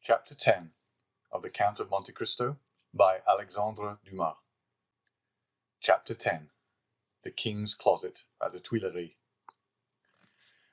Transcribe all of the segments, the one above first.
Chapter 10 of the Count of Monte Cristo by Alexandre Dumas. Chapter 10 The King's Closet at the Tuileries.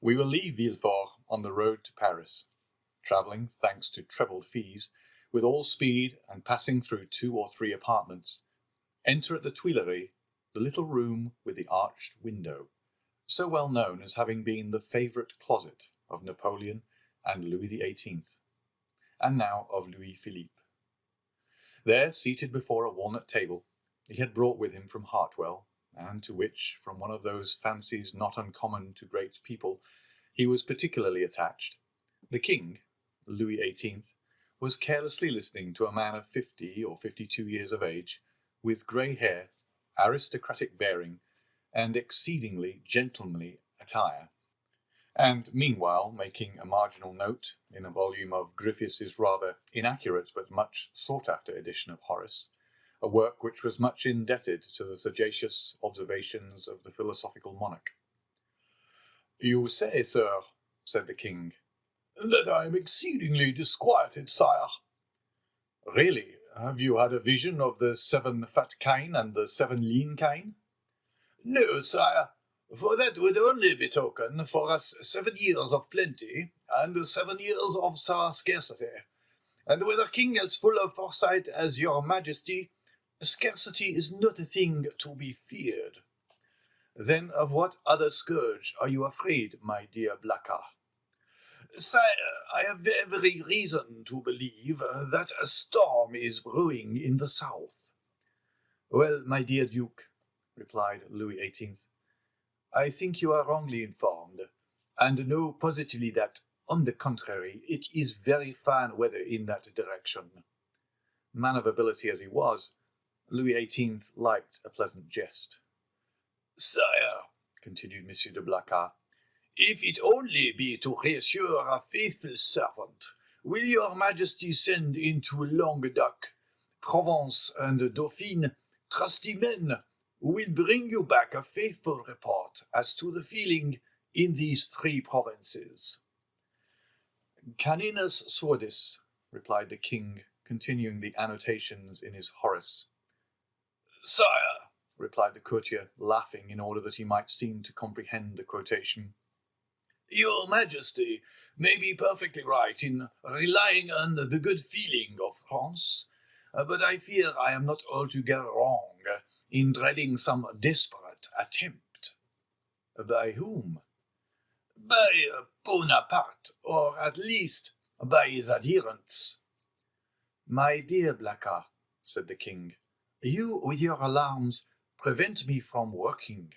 We will leave Villefort on the road to Paris, travelling, thanks to trebled fees, with all speed and passing through 2 or 3 apartments. Enter at the Tuileries the little room with the arched window, so well known as having been the favourite closet of Napoleon and Louis XVIII. And now of Louis-Philippe. There, seated before a walnut table, he had brought with him from Hartwell, and to which, from one of those fancies not uncommon to great people, he was particularly attached, the king, Louis XVIII, was carelessly listening to a man of 50 or 52 years of age, with grey hair, aristocratic bearing, and exceedingly gentlemanly attire, and meanwhile making a marginal note, in a volume of Gryphius's rather inaccurate but much sought-after edition of Horace, a work which was much indebted to the sagacious observations of the philosophical monarch. "You say, sir," said the king, "that I am exceedingly disquieted, sire." "Really, have you had a vision of the 7 fat kine and the 7 lean kine?" "No, sire, for that would only betoken for us 7 years of plenty, and 7 years of scarcity. And with a king as full of foresight as your majesty, scarcity is not a thing to be feared. Then of what other scourge are you afraid, my dear Blacas?" "Sire, I have every reason to believe that a storm is brewing in the south." "Well, my dear Duke," replied Louis XVIII, "I think you are wrongly informed, and know positively that, on the contrary, it is very fine weather in that direction." Man of ability as he was, Louis XVIII liked a pleasant jest. "Sire," continued M. de Blacas, "if it only be to reassure a faithful servant, will your majesty send into Languedoc, Provence, and Dauphine trusty men who will bring you back a faithful report as to the feeling in these 3 provinces?" "Caninus sordis," replied the king, continuing the annotations in his Horace. "Sire," replied the courtier, laughing in order that he might seem to comprehend the quotation, "your majesty may be perfectly right in relying on the good feeling of France, but I fear I am not altogether wrong in dreading some desperate attempt." "By whom?" "By Bonaparte, or at least by his adherents." "My dear Blacas," said the king, "you, with your alarms, prevent me from working."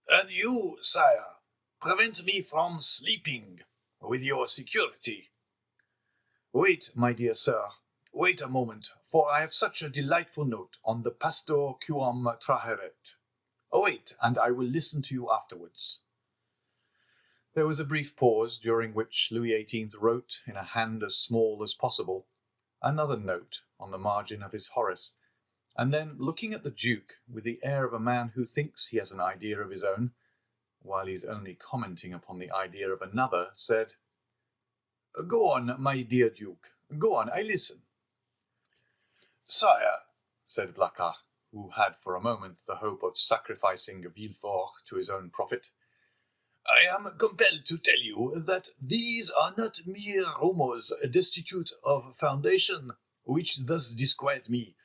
"And you, sire, prevent me from sleeping, with your security." "Wait, my dear sir, wait a moment, for I have such a delightful note on the pastor quum traheret. Wait, and I will listen to you afterwards." There was a brief pause, during which Louis XVIII wrote, in a hand as small as possible, another note on the margin of his Horace, and then, looking at the Duke with the air of a man who thinks he has an idea of his own, while he is only commenting upon the idea of another, said, "Go on, my dear Duke, go on, I listen." "Sire," said Blacas, who had for a moment the hope of sacrificing Villefort to his own profit, "I am compelled to tell you that these are not mere rumours destitute of foundation, which thus disquiet me,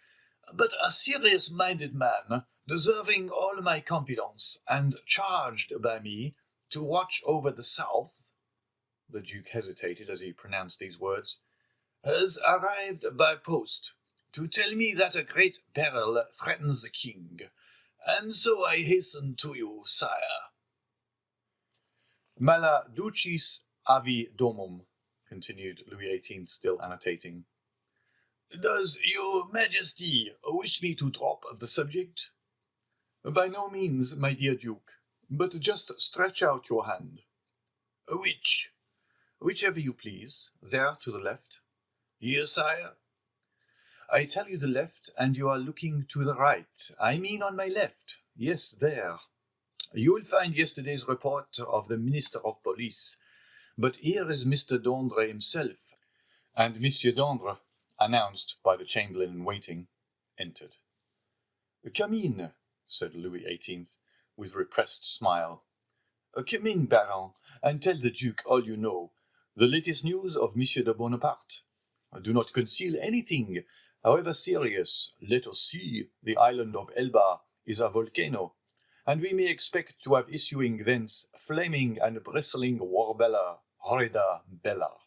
but a serious-minded man, deserving all my confidence, and charged by me to watch over the south," the Duke hesitated as he pronounced these words, "has arrived by post to tell me that a great peril threatens the king, and so I hasten to you, sire." "Mala ducis avi domum," continued Louis XVIII, still annotating. "Does your majesty wish me to drop the subject?" "By no means, my dear Duke, but just stretch out your hand." "Which?" "Whichever you please, there to the left." "Here, sire." "I tell you the left, and you are looking to the right. I mean on my left. Yes, there. You will find yesterday's report of the Minister of Police, but here is Mr. d'André himself, and Monsieur d'Andre, announced by the chamberlain-in-waiting, entered. "Come in," said Louis XVIII, with repressed smile. "Come in, Baron, and tell the Duke all you know, the latest news of Monsieur de Bonaparte. Do not conceal anything, however serious. Let us see, the island of Elba is a volcano, and we may expect to have issuing thence flaming and bristling warbella, horrida bella."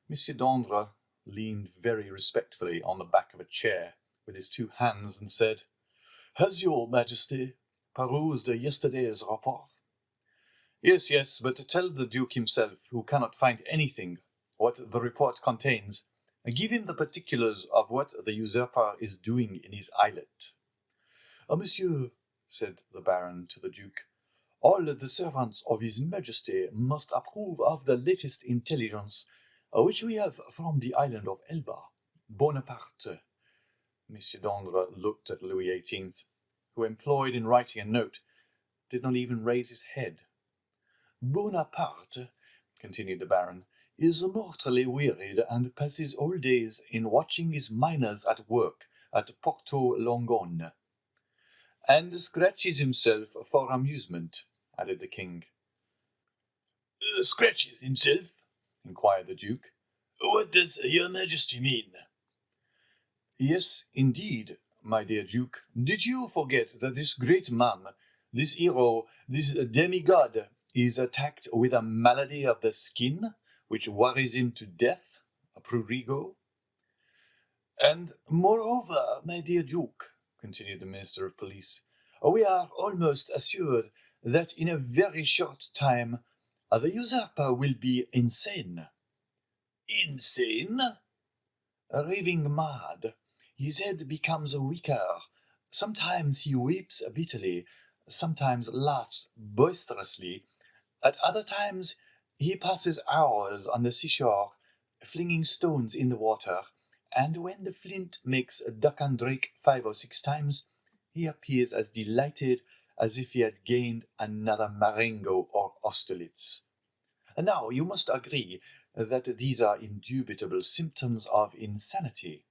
Monsieur d'Andre leaned very respectfully on the back of a chair with his two hands and said, "Has your Majesty perused yesterday's report?" Yes, but tell the Duke himself, who cannot find anything, what the report contains, and give him the particulars of what the usurper is doing in his islet." "Monsieur," said the Baron to the Duke, "all the servants of His Majesty must approve of the latest intelligence which we have from the island of Elba. Bonaparte." Monsieur d'Andre looked at Louis XVIII, who, employed in writing a note, did not even raise his head. "Bonaparte," continued the Baron, "is mortally wearied and passes all days in watching his miners at work at Porto Longone." "And scratches himself for amusement," added the king. "Scratches himself?" inquired the Duke. "What does your Majesty mean?" "Yes, indeed, my dear Duke. Did you forget that this great man, this hero, this demigod, is attacked with a malady of the skin, which worries him to death, a prurigo? And moreover, my dear Duke," continued the Minister of Police, "we are almost assured that in a very short time the usurper will be insane." "Insane?" "Raving mad. His head becomes weaker. Sometimes he weeps bitterly, sometimes laughs boisterously. At other times he passes hours on the seashore, flinging stones in the water, and when the flint makes duck and drake 5 or 6 times, he appears as delighted as if he had gained another Marengo or Austerlitz. Now, you must agree that these are indubitable symptoms of insanity."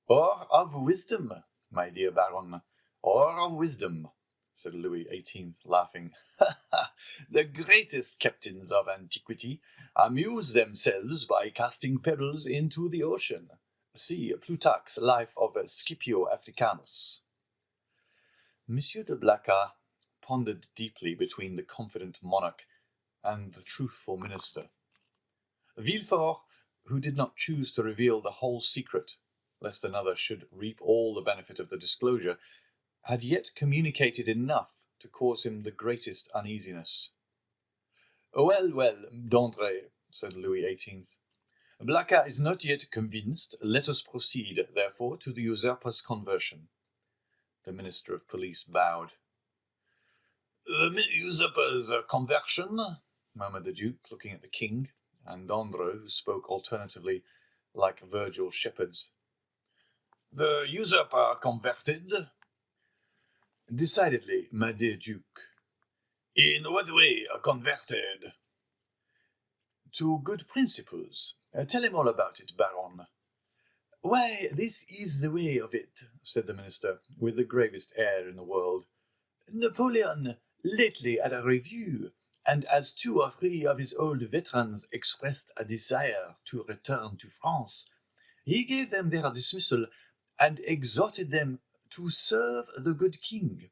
"Or of wisdom, my dear Baron, or of wisdom," said Louis XVIII, laughing. "The greatest captains of antiquity amuse themselves by casting pebbles into the ocean. See Plutarch's Life of Scipio Africanus." Monsieur de Blacas pondered deeply between the confident monarch and the truthful minister. Villefort, who did not choose to reveal the whole secret, lest another should reap all the benefit of the disclosure, had yet communicated enough to cause him the greatest uneasiness. Well, d'Andre," said Louis XVIII, "Blacas is not yet convinced. Let us proceed, therefore, to the usurper's conversion." The Minister of Police bowed. "The usurper's conversion?" murmured the Duke, looking at the king, and d'Andre, who spoke alternatively like Virgil's shepherds. "The usurper converted?" "Decidedly, my dear Duke." "In what way converted?" "To good principles. Tell him all about it, Baron." "Why, this is the way of it," said the minister, with the gravest air in the world. "Napoleon lately had a review, and as 2 or 3 of his old veterans expressed a desire to return to France, he gave them their dismissal and exhorted them to serve the good king.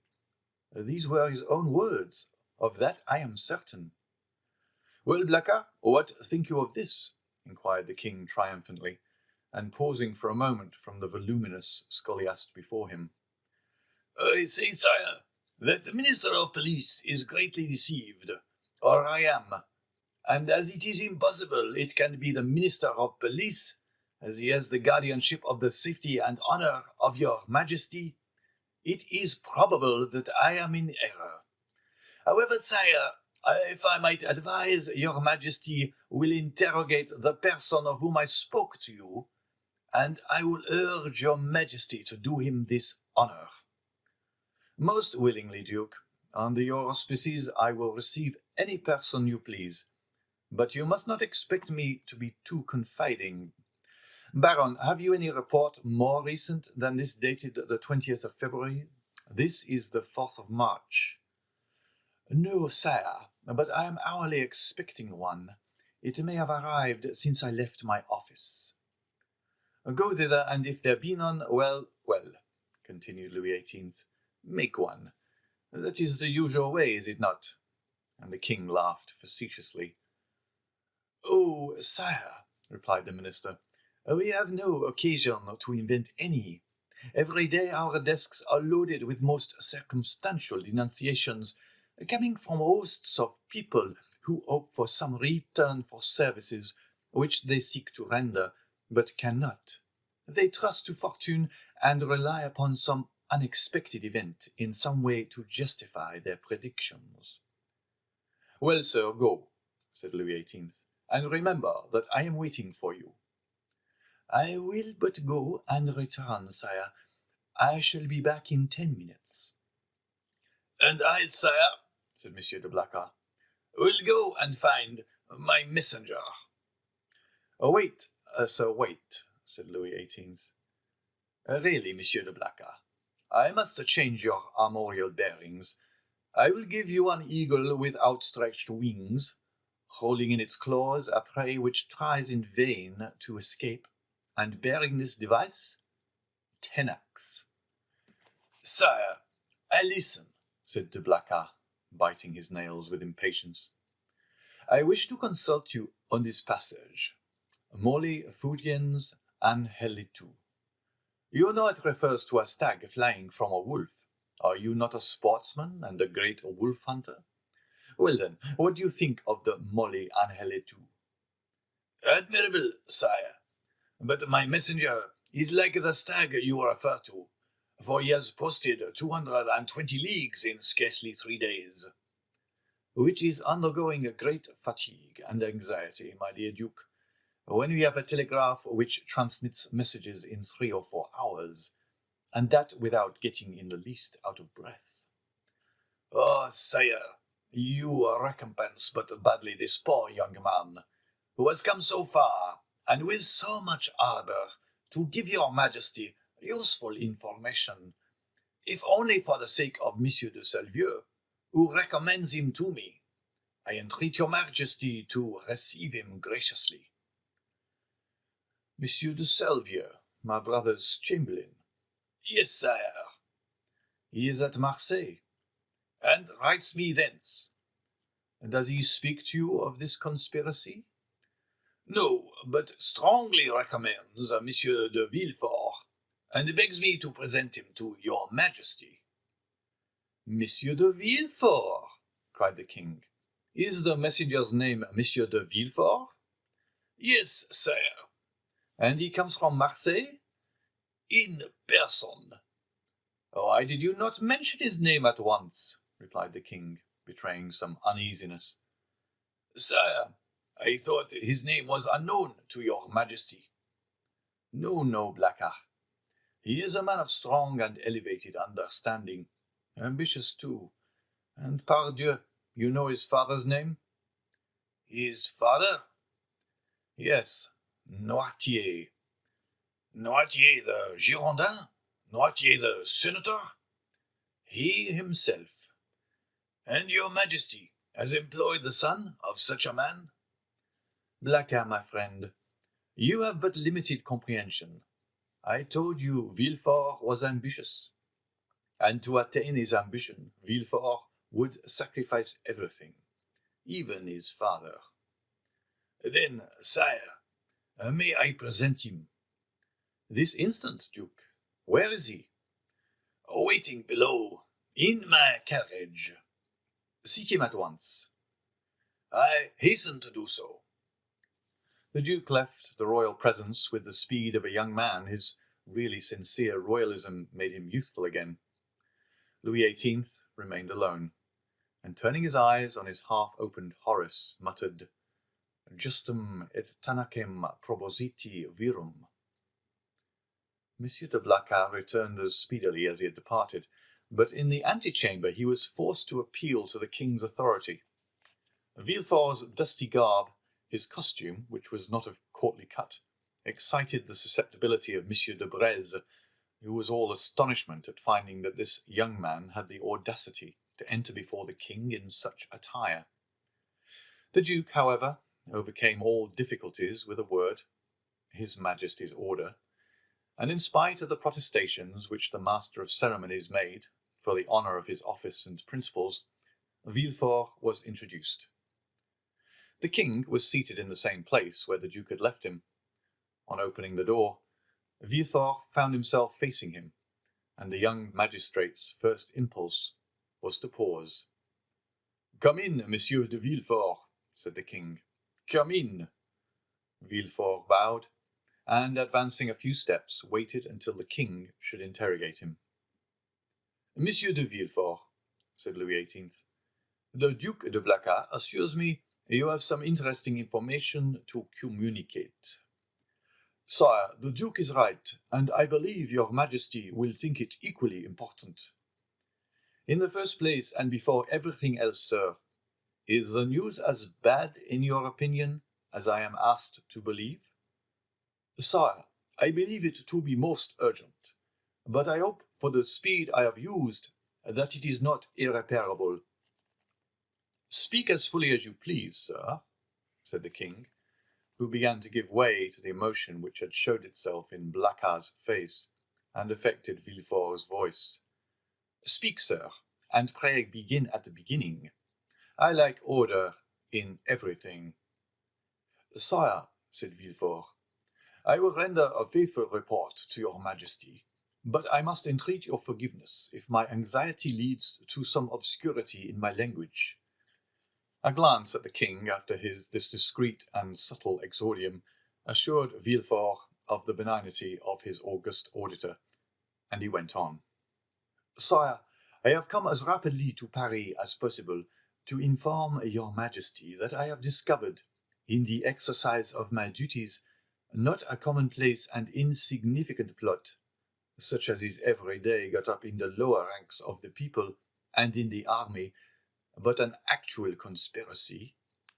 These were his own words, of that I am certain." "Well, Blacas, what think you of this?" inquired the king triumphantly, and pausing for a moment from the voluminous scholiast before him. "I say, sire, that the Minister of Police is greatly deceived, or I am, and as it is impossible it can be the Minister of Police, as he has the guardianship of the safety and honor of your Majesty, it is probable that I am in error. However, sire, if I might advise, your Majesty will interrogate the person of whom I spoke to you, and I will urge your Majesty to do him this honor." "Most willingly, Duke. Under your auspices I will receive any person you please. but you must not expect me to be too confiding. Baron, have you any report more recent than this dated the 20th of February? This is the 4th of March. No, sire, but I am hourly expecting one. It may have arrived since I left my office. Go thither, and if there be none, well, continued Louis XVIII, make one. That is the usual way, is it not? And the king laughed facetiously. Oh, sire, replied the minister, we have no occasion to invent any. Every day our desks are loaded with most circumstantial denunciations, coming from hosts of people who hope for some return for services which they seek to render, but cannot. They trust to fortune and rely upon some unexpected event in some way to justify their predictions. Well, sir, go, said Louis XVIII, and remember that I am waiting for you. I will but go and return, sire. I shall be back in 10 minutes. And I, sire, said Monsieur de Blacas, will go and find my messenger. Wait, sir, wait, said Louis XVIII. Really, Monsieur de Blacas, I must change your armorial bearings. I will give you an eagle with outstretched wings, holding in its claws a prey which tries in vain to escape, and bearing this device, tenax. Sire, I listen, said de Blacas, biting his nails with impatience. I wish to consult you on this passage. Molli fugiens angelitu. You know it refers to a stag flying from a wolf. Are you not a sportsman and a great wolf hunter? Well then, what do you think of the Molli angelitu? Admirable, sire. But my messenger is like the stag you refer to, for he has posted 220 leagues in scarcely 3 days. Which is undergoing a great fatigue and anxiety, my dear Duke, when we have a telegraph which transmits messages in 3 or 4 hours, and that without getting in the least out of breath. Oh, sire, you recompense but badly this poor young man, who has come so far, and with so much ardour, to give your majesty useful information, if only for the sake of Monsieur de Salvieux, who recommends him to me. I entreat your majesty to receive him graciously. Monsieur de Salvieux, my brother's chamberlain. Yes, sire. He is at Marseille, and writes me thence. Does he speak to you of this conspiracy? No, but strongly recommends a Monsieur de Villefort, and begs me to present him to your majesty. Monsieur de Villefort, cried the king. Is the messenger's name Monsieur de Villefort? Yes, sire. And he comes from Marseille? In person. Why did you not mention his name at once? Replied the king, betraying some uneasiness. Sire, I thought his name was unknown to your majesty. No, Blacas. He is a man of strong and elevated understanding, ambitious too, and pardieu, you know his father's name? His father? Yes, Noirtier. Noirtier the Girondin? Noirtier the senator? He himself. And your majesty has employed the son of such a man? Blacas, my friend, you have but limited comprehension. I told you Villefort was ambitious, and to attain his ambition, Villefort would sacrifice everything, even his father. Then, sire, may I present him? This instant, Duke. Where is he? Waiting below, in my carriage. Seek him at once. I hasten to do so. The Duke left the royal presence with the speed of a young man. His really sincere royalism made him youthful again. Louis XVIII remained alone, and turning his eyes on his half-opened Horace, muttered, Justum et tanacem propositi virum. Monsieur de Blacas returned as speedily as he had departed, but in the antechamber he was forced to appeal to the king's authority. Villefort's dusty garb His costume, which was not of courtly cut, excited the susceptibility of Monsieur de Breze, who was all astonishment at finding that this young man had the audacity to enter before the king in such attire. The Duke, however, overcame all difficulties with a word, His Majesty's order, and in spite of the protestations which the master of ceremonies made for the honour of his office and principles, Villefort was introduced. The king was seated in the same place where the Duke had left him. On opening the door, Villefort found himself facing him, and the young magistrate's first impulse was to pause. "Come in, Monsieur de Villefort," said the king. "Come in." Villefort bowed, and advancing a few steps, waited until the king should interrogate him. "Monsieur de Villefort," said Louis XVIII, "the Duke de Blacas assures me you have some interesting information to communicate." "Sire, the Duke is right, and I believe your Majesty will think it equally important." "In the first place, and before everything else, sir, is the news as bad, in your opinion, as I am asked to believe?" "Sire, I believe it to be most urgent, but I hope, for the speed I have used, that it is not irreparable." "Speak as fully as you please, sir," said the king, who began to give way to the emotion which had showed itself in Blacas's face and affected Villefort's voice. "Speak, sir, and pray begin at the beginning. I like order in everything." "Sire," said Villefort, "I will render a faithful report to your Majesty, but I must entreat your forgiveness if my anxiety leads to some obscurity in my language." A glance at the king after this discreet and subtle exordium assured Villefort of the benignity of his august auditor, and he went on. "Sire, I have come as rapidly to Paris as possible to inform your Majesty that I have discovered, in the exercise of my duties, not a commonplace and insignificant plot, such as is every day got up in the lower ranks of the people and in the army, but an actual conspiracy,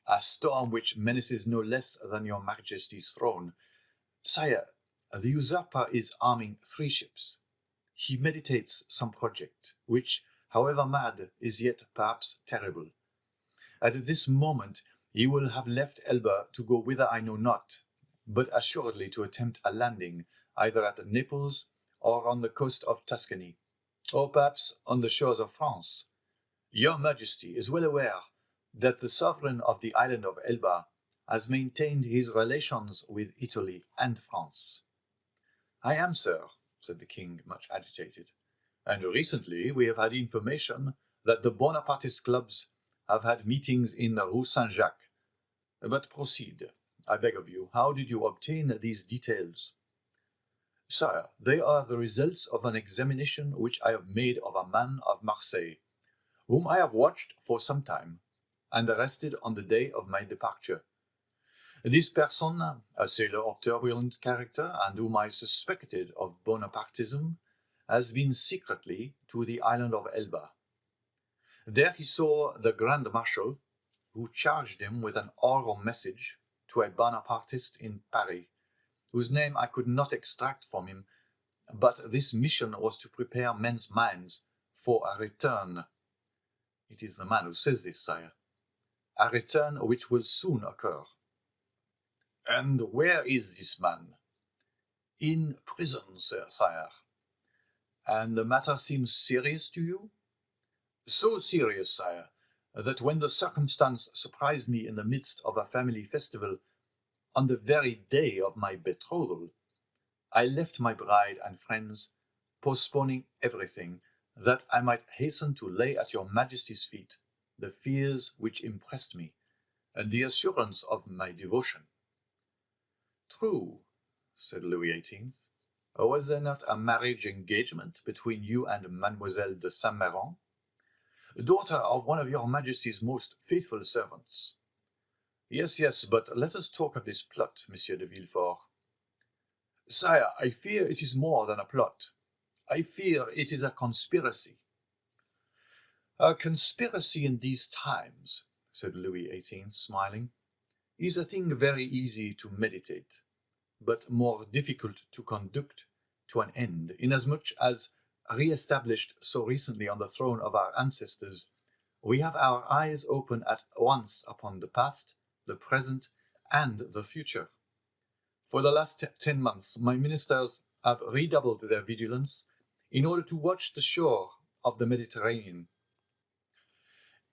a storm which menaces no less than your Majesty's throne. Sire, the usurper is arming 3 ships. He meditates some project, which, however mad, is yet perhaps terrible. At this moment he will have left Elba to go whither I know not, but assuredly to attempt a landing, either at Naples or on the coast of Tuscany, or perhaps on the shores of France. Your Majesty is well aware that the sovereign of the island of Elba has maintained his relations with Italy and France." "I am, sir," said the king, much agitated. "And recently we have had information that the Bonapartist clubs have had meetings in the Rue Saint-Jacques. But proceed, I beg of you. How did you obtain these details?" "Sire, they are the results of an examination which I have made of a man of Marseille, whom I have watched for some time, and arrested on the day of my departure. This person, a sailor of turbulent character, and whom I suspected of Bonapartism, has been secretly to the island of Elba. There he saw the Grand Marshal, who charged him with an oral message to a Bonapartist in Paris, whose name I could not extract from him, but this mission was to prepare men's minds for a return. It is the man who says this, sire. A return which will soon occur." "And where is this man?" "In prison, sire." "And the matter seems serious to you?" "So serious, sire, that when the circumstance surprised me in the midst of a family festival, on the very day of my betrothal, I left my bride and friends, postponing everything, that I might hasten to lay at your Majesty's feet the fears which impressed me, and the assurance of my devotion." "True," said Louis XVIII. "Was there not a marriage engagement between you and Mademoiselle de Saint-Méran, daughter of one of your Majesty's most faithful servants?" Yes, but let us talk of this plot, Monsieur de Villefort." "Sire, I fear it is more than a plot. I fear it is a conspiracy." "A conspiracy in these times," said Louis XVIII, smiling, is a thing very easy to meditate, but more difficult to conduct to an end, inasmuch as, re-established so recently on the throne of our ancestors, we have our eyes open at once upon the past, the present, and the future. For the last 10 months, my ministers have redoubled their vigilance in order to watch the shore of the Mediterranean.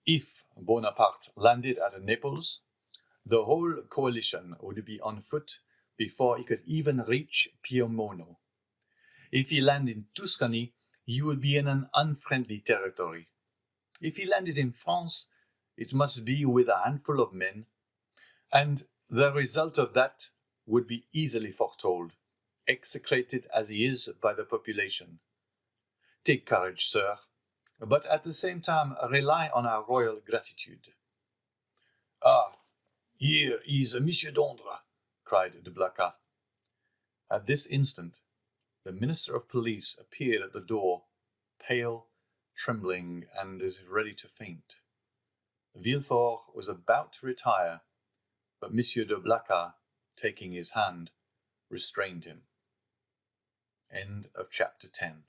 If Bonaparte landed at Naples, the whole coalition would be on foot before he could even reach Piemonte. If he landed in Tuscany, he would be in an unfriendly territory. If he landed in France, it must be with a handful of men, and the result of that would be easily foretold, execrated as he is by the population. Take courage, sir, but at the same time rely on our royal gratitude. Ah, here is Monsieur d'Andre, cried de Blacas. At this instant, the Minister of Police appeared at the door, pale, trembling, and as if ready to faint. Villefort was about to retire, but Monsieur de Blacas, taking his hand, restrained him. End of chapter 10.